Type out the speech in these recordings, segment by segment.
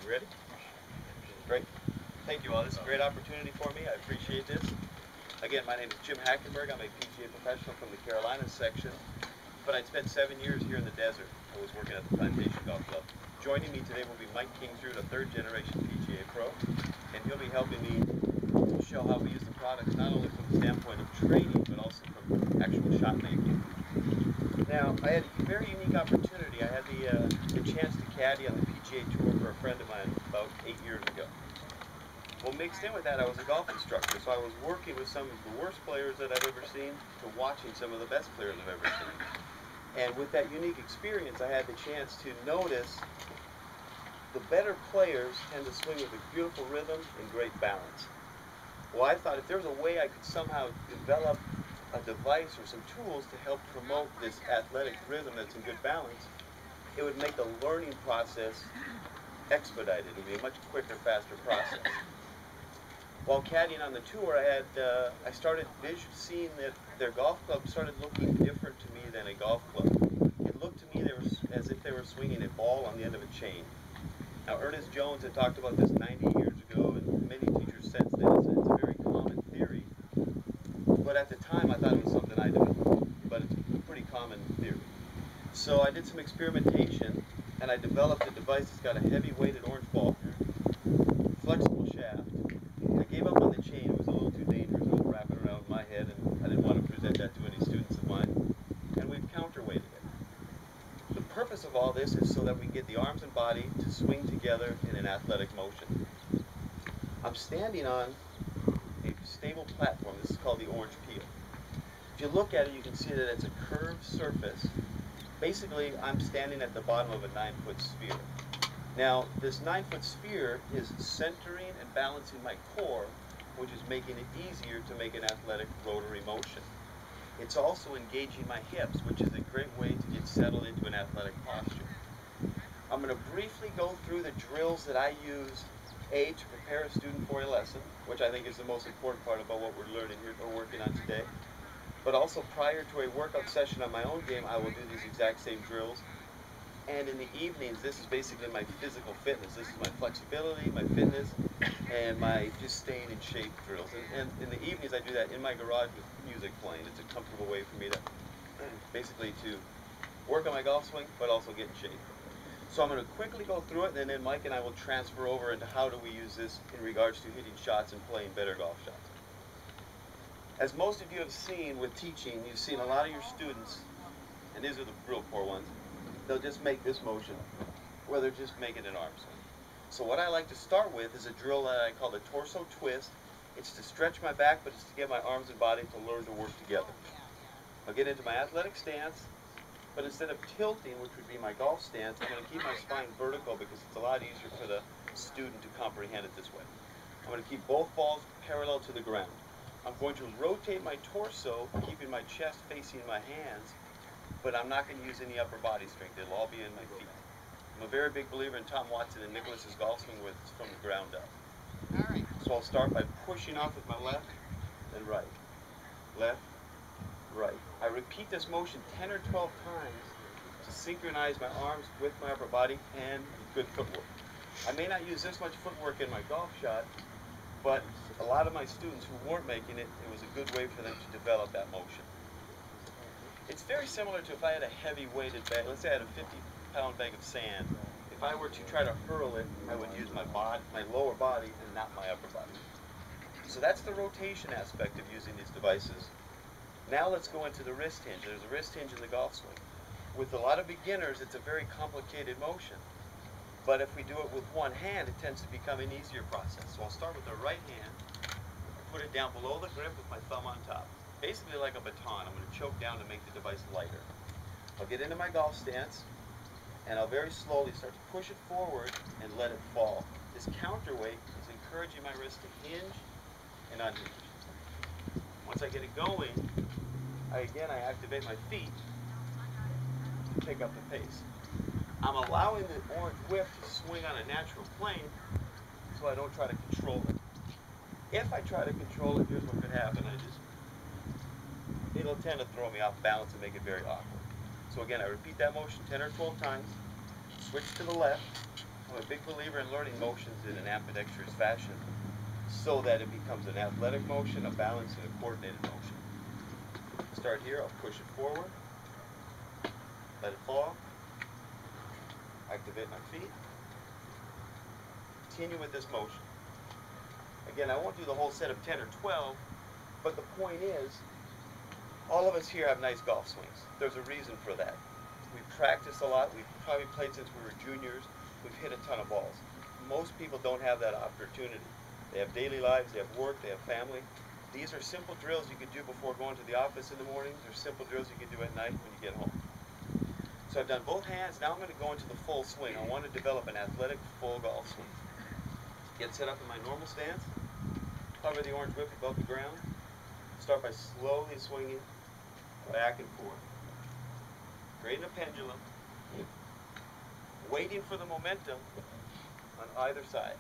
You ready? Great. Thank you all. This is a great opportunity for me. I appreciate this. Again, my name is Jim Hackenberg. I'm a PGA professional from the Carolinas section, but I'd spent 7 years here in the desert. I was working at the Plantation Golf Club. Joining me today will be Mike Kingsrud, a third-generation PGA pro, and he'll be helping me show how we use the products not only from the standpoint of training, but also from actual shot making. Now, I had a very unique opportunity. I had the chance to caddy on the PGA Tour for a friend of mine about 8 years ago. Well, mixed in with that, I was a golf instructor, so I was working with some of the worst players that I've ever seen to watching some of the best players I've ever seen. And with that unique experience, I had the chance to notice the better players tend to swing with a beautiful rhythm and great balance. Well, I thought if there was a way I could somehow develop a device or some tools to help promote this athletic rhythm that's in good balance, it would make the learning process expedited. It would be a much quicker, faster process. While caddying on the tour, I started seeing that their golf club started looking different to me than a golf club. It looked to me as if they were swinging a ball on the end of a chain. Now, Ernest Jones had talked about this 90 years ago, and many teachers since then. It's a very common theory. But at the time, I thought it was something I developed. But it's a pretty common theory. So I did some experimentation, and I developed a device that's got a heavy-weighted orange ball, flexible shaft. I gave up on the chain. It was a little too dangerous. It was wrapping around my head, and I didn't want to present that to any students of mine. And we've counterweighted it. The purpose of all this is so that we can get the arms and body to swing together in an athletic motion. I'm standing on a stable platform. This is called the orange peel. If you look at it, you can see that it's a curved surface. Basically, I'm standing at the bottom of a 9-foot sphere. Now, this 9-foot sphere is centering and balancing my core, which is making it easier to make an athletic rotary motion. It's also engaging my hips, which is a great way to get settled into an athletic posture. I'm going to briefly go through the drills that I use, A, to prepare a student for a lesson, which I think is the most important part about what we're learning here or working on today. But also prior to a workout session on my own game, I will do these exact same drills. And in the evenings, this is basically my physical fitness. This is my flexibility, my fitness, and my just staying in shape drills. And in the evenings, I do that in my garage with music playing. It's a comfortable way for me to basically to work on my golf swing, but also get in shape. So I'm going to quickly go through it, and then Mike and I will transfer over into how do we use this in regards to hitting shots and playing better golf shots. As most of you have seen with teaching, you've seen a lot of your students, and these are the real poor ones, they'll just make this motion, where they're just making an arm swing. So what I like to start with is a drill that I call the torso twist. It's to stretch my back, but it's to get my arms and body to learn to work together. I'll get into my athletic stance, but instead of tilting, which would be my golf stance, I'm going to keep my spine vertical because it's a lot easier for the student to comprehend it this way. I'm going to keep both balls parallel to the ground. I'm going to rotate my torso, keeping my chest facing my hands, but I'm not going to use any upper body strength. It'll all be in my feet. I'm a very big believer in Tom Watson and Nicklaus's golf swing where it's from the ground up. All right. So I'll start by pushing off with my left, then right. Left, right. I repeat this motion 10 or 12 times to synchronize my arms with my upper body and good footwork. I may not use this much footwork in my golf shot, but a lot of my students who weren't making it, it was a good way for them to develop that motion. It's very similar to if I had a heavy-weighted bag. Let's say I had a 50-pound bag of sand. If I were to try to hurl it, I would use my lower body and not my upper body. So that's the rotation aspect of using these devices. Now let's go into the wrist hinge. There's a wrist hinge in the golf swing. With a lot of beginners, it's a very complicated motion. But if we do it with one hand, it tends to become an easier process. So I'll start with the right hand, put it down below the grip with my thumb on top. Basically like a baton. I'm going to choke down to make the device lighter. I'll get into my golf stance, and I'll very slowly start to push it forward and let it fall. This counterweight is encouraging my wrist to hinge and unhinge. Once I get it going, I activate my feet to pick up the pace. I'm allowing the orange whip to swing on a natural plane so I don't try to control it. If I try to control it, here's what could happen. It'll tend to throw me off balance and make it very awkward. So again, I repeat that motion 10 or 12 times, switch to the left, I'm a big believer in learning motions in an ambidextrous fashion so that it becomes an athletic motion, a balanced and a coordinated motion. Start here, I'll push it forward, let it fall, activate my feet, continue with this motion. Again, I won't do the whole set of 10 or 12, but the point is, all of us here have nice golf swings. There's a reason for that. We've practiced a lot. We've probably played since we were juniors. We've hit a ton of balls. Most people don't have that opportunity. They have daily lives, they have work, they have family. These are simple drills you could do before going to the office in the morning. They're simple drills you can do at night when you get home. So I've done both hands. Now I'm going to go into the full swing. I want to develop an athletic full golf swing. Get set up in my normal stance. Hover the orange whip above the ground. Start by slowly swinging back and forth. Creating a pendulum. Waiting for the momentum on either side.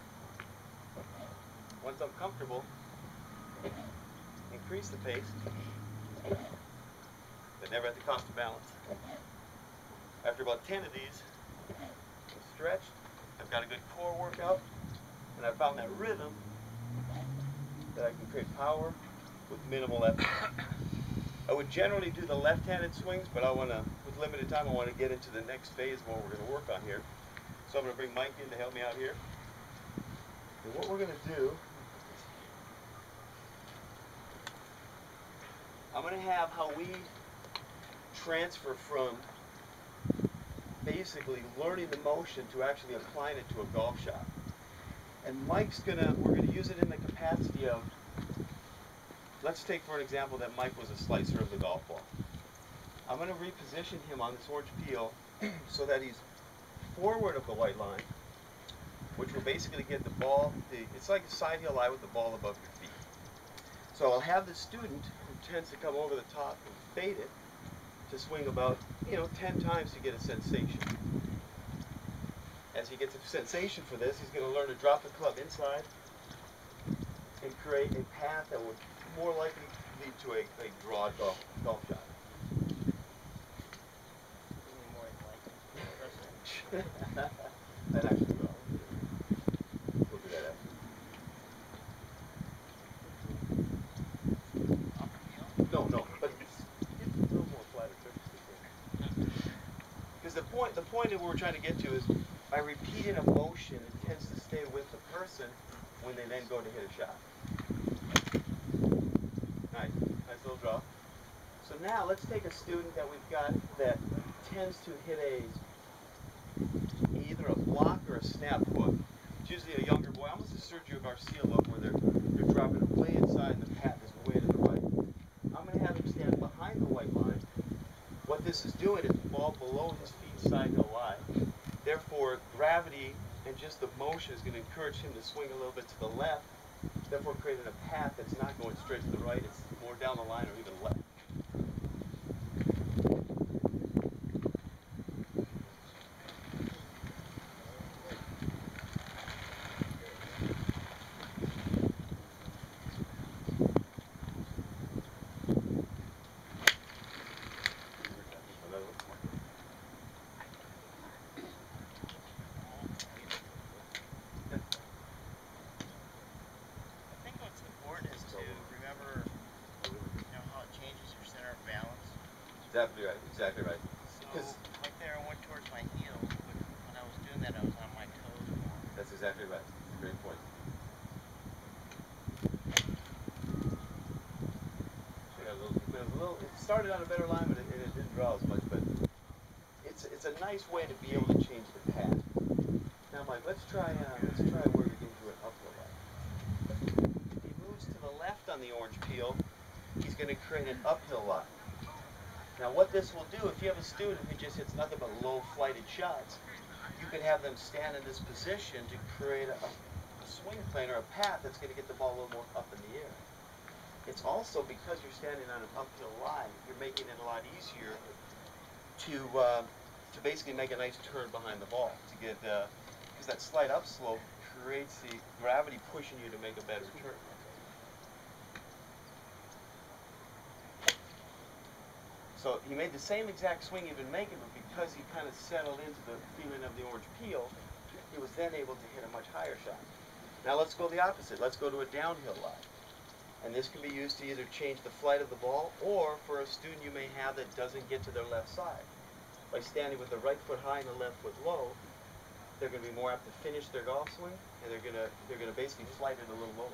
Once I'm comfortable, increase the pace, but never at the cost of balance. After about 10 of these, I'm stretched, I've got a good core workout, and I've found that rhythm that I can create power with minimal effort. I would generally do the left-handed swings, but with limited time, I want to get into the next phase of what we're going to work on here. So I'm going to bring Mike in to help me out here. And what we're going to do, I'm going to have how we transfer from basically learning the motion to actually applying it to a golf shot. And we're going to use it in the capacity of, let's take for an example that Mike was a slicer of the golf ball. I'm going to reposition him on this orange peel so that he's forward of the white line, which will basically get the ball, it's like a side heel lie with the ball above your feet. So I'll have the student who tends to come over the top and fade it to swing about, 10 times to get a sensation. As he gets a sensation for this, he's going to learn to drop the club inside and create a path that would more likely lead to a draw golf shot. That actually will. We'll do that after. No, but it's a little more flatter surface. Because the point that we're trying to get to is by repeating a motion, it tends to stay with the person when they then go to hit a shot. Nice little draw. So now let's take a student that we've got that tends to hit either a block or a snap hook. It's usually a younger boy, almost a Sergio Garcia look, where they're dropping it way inside and the path is way to the right. I'm going to have him stand behind the white line. What this is doing is the ball below his feet side hill lie. Therefore, gravity and just the motion is going to encourage him to swing a little bit to the left, therefore creating a path that's not going straight to the right, it's more down the line or even left. Exactly right. So, like there, I went towards my heel, but when I was doing that, I was on my toes more. That's exactly right. Great point. It started on a better line, but it didn't draw as much. But it's a nice way to be able to change the path. Now, Mike, let's try where we can do an uphill line. If he moves to the left on the orange peel, he's going to create an uphill line. Now what this will do, if you have a student who just hits nothing but low flighted shots, you can have them stand in this position to create a swing plane or a path that's going to get the ball a little more up in the air. It's also, because you're standing on an uphill line, you're making it a lot easier to basically make a nice turn behind the ball, to get, because that slight upslope creates the gravity pushing you to make a better turn. So he made the same exact swing he'd been making, but because he kind of settled into the feeling of the orange peel, he was then able to hit a much higher shot. Now let's go the opposite. Let's go to a downhill lie. And this can be used to either change the flight of the ball, or for a student you may have that doesn't get to their left side. By standing with the right foot high and the left foot low, they're going to be more apt to finish their golf swing, and they're going to basically flight it a little lower.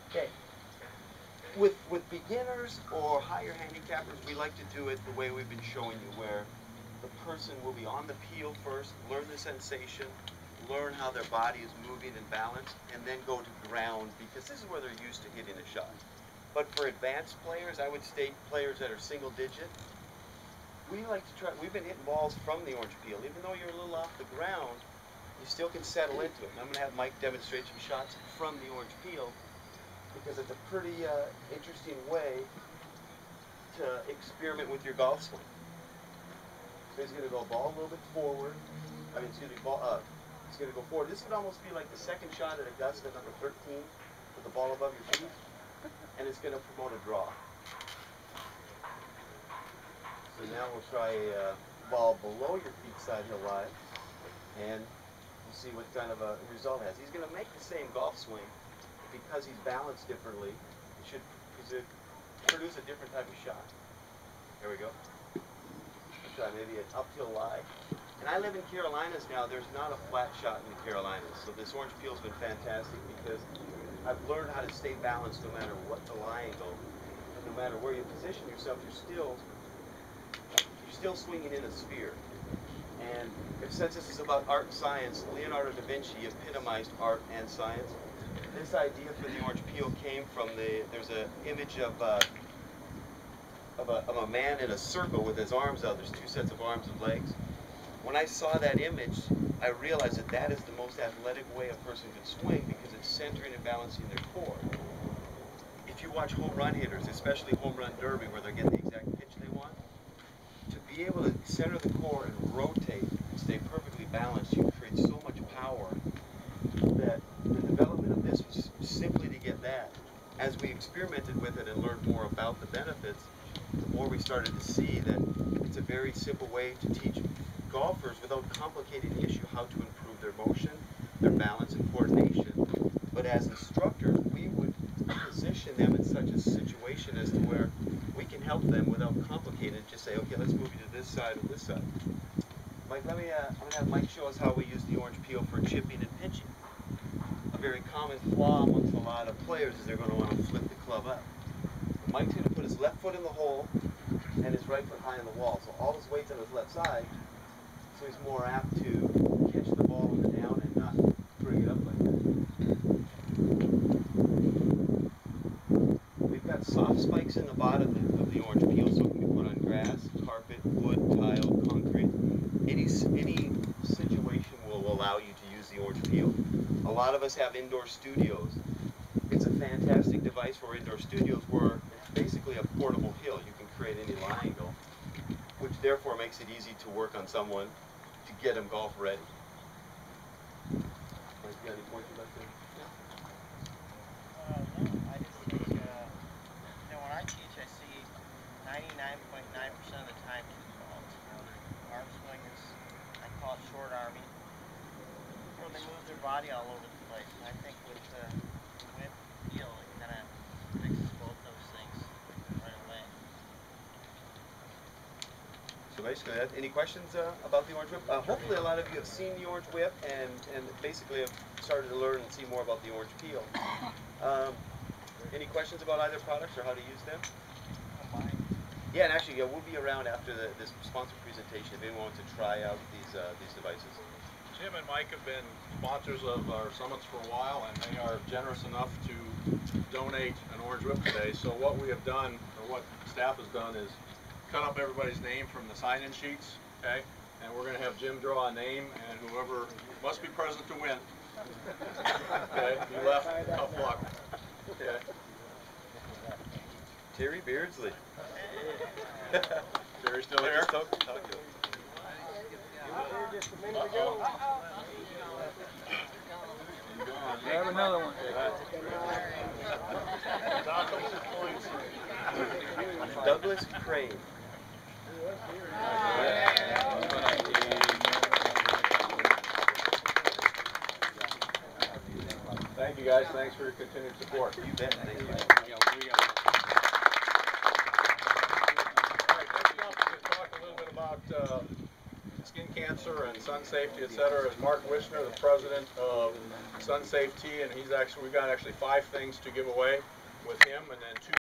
Okay. With beginners or higher handicappers, we like to do it the way we've been showing you, where the person will be on the peel first, learn the sensation, learn how their body is moving and balanced, and then go to ground, because this is where they're used to hitting a shot. But for advanced players, I would state players that are single digit, we like to try, we've been hitting balls from the orange peel. Even though you're a little off the ground, you still can settle into it. And I'm going to have Mike demonstrate some shots from the orange peel, because it's a pretty interesting way to experiment with your golf swing. So he's going to go ball a little bit forward. I mean, excuse me, ball up. He's going to go forward. This would almost be like the second shot at Augusta, number 13, with the ball above your feet. And it's going to promote a draw. So now we'll try a ball below your feet side hill lie. And we'll see what kind of a result it has. He's going to make the same golf swing. Because he's balanced differently, it should produce a different type of shot. There we go. Let's try maybe an uphill lie. And I live in Carolinas now. There's not a flat shot in the Carolinas. So this orange peel's been fantastic because I've learned how to stay balanced no matter what the lie angle. And no matter where you position yourself, you're still swinging in a sphere. And since this is about art and science, Leonardo da Vinci epitomized art and science. This idea for the orange peel came from there's an image of a man in a circle with his arms out. There's two sets of arms and legs. When I saw that image, I realized that that is the most athletic way a person can swing, because it's centering and balancing their core. If you watch home run hitters, especially home run derby, where they're getting the exact pitch they want, to be able to center the core and rotate and stay perfectly balanced, you create so much power that the development of this was simply to get that. As we experimented with it and learned more about the benefits, the more we started to see that it's a very simple way to teach golfers, without complicating the issue, how to improve their motion, their balance, and coordination. But as instructors, we would position them in such a situation as to where we can help them without complicating it. Just say, okay, let's move you to this side or this side. Mike, I'm going to have Mike show us how we use the orange peel for chipping and pitching. A very common flaw amongst a lot of players is they're going to want to flip the club up. Mike's going to put his left foot in the hole and his right foot high on the wall. So all his weight's on his left side, so he's more apt to catch the ball on the down and not bring it up like that. We've got soft spikes in the bottom of the orange peel, so it can be put on grass, carpet, wood, tile, concrete. Any situation will allow you to use the orange peel. A lot of us have indoor studios. It's a fantastic device for indoor studios where it's basically a portable hill. You can create any lie angle, which therefore makes it easy to work on someone to get them golf ready. Mike, you got any points you'd like to? No, I just think, when I teach, I see 99.9% of the time two balls. Their arm swing is, I call it short arming, where they move their body all over the place. And I think with the whip feel, it kind of fixes both those things right away. So basically, any questions about the orange whip? Hopefully a lot of you have seen the orange whip and basically have started to learn and see more about the orange peel. Any questions about either products or how to use them? Yeah, and actually, we'll be around after this sponsor presentation if anyone wants to try out these devices. Jim and Mike have been sponsors of our summits for a while, and they are generous enough to donate an orange whip today. So what we have done, or what staff has done, is cut up everybody's name from the sign-in sheets, okay? And we're going to have Jim draw a name, and whoever must be present to win. Okay, if you left, tough luck. Okay. Terry Beardsley. Terry still here? Talk to him. Just a minute ago. another one. Douglas Crane. Thank you guys. Thanks for your continued support. You bet. Thank you. All right, next up to talk a little bit about skin cancer and sun safety, etc., is Mark Wishner, the president of Sun Safety, and we've got 5 things to give away with him, and then 2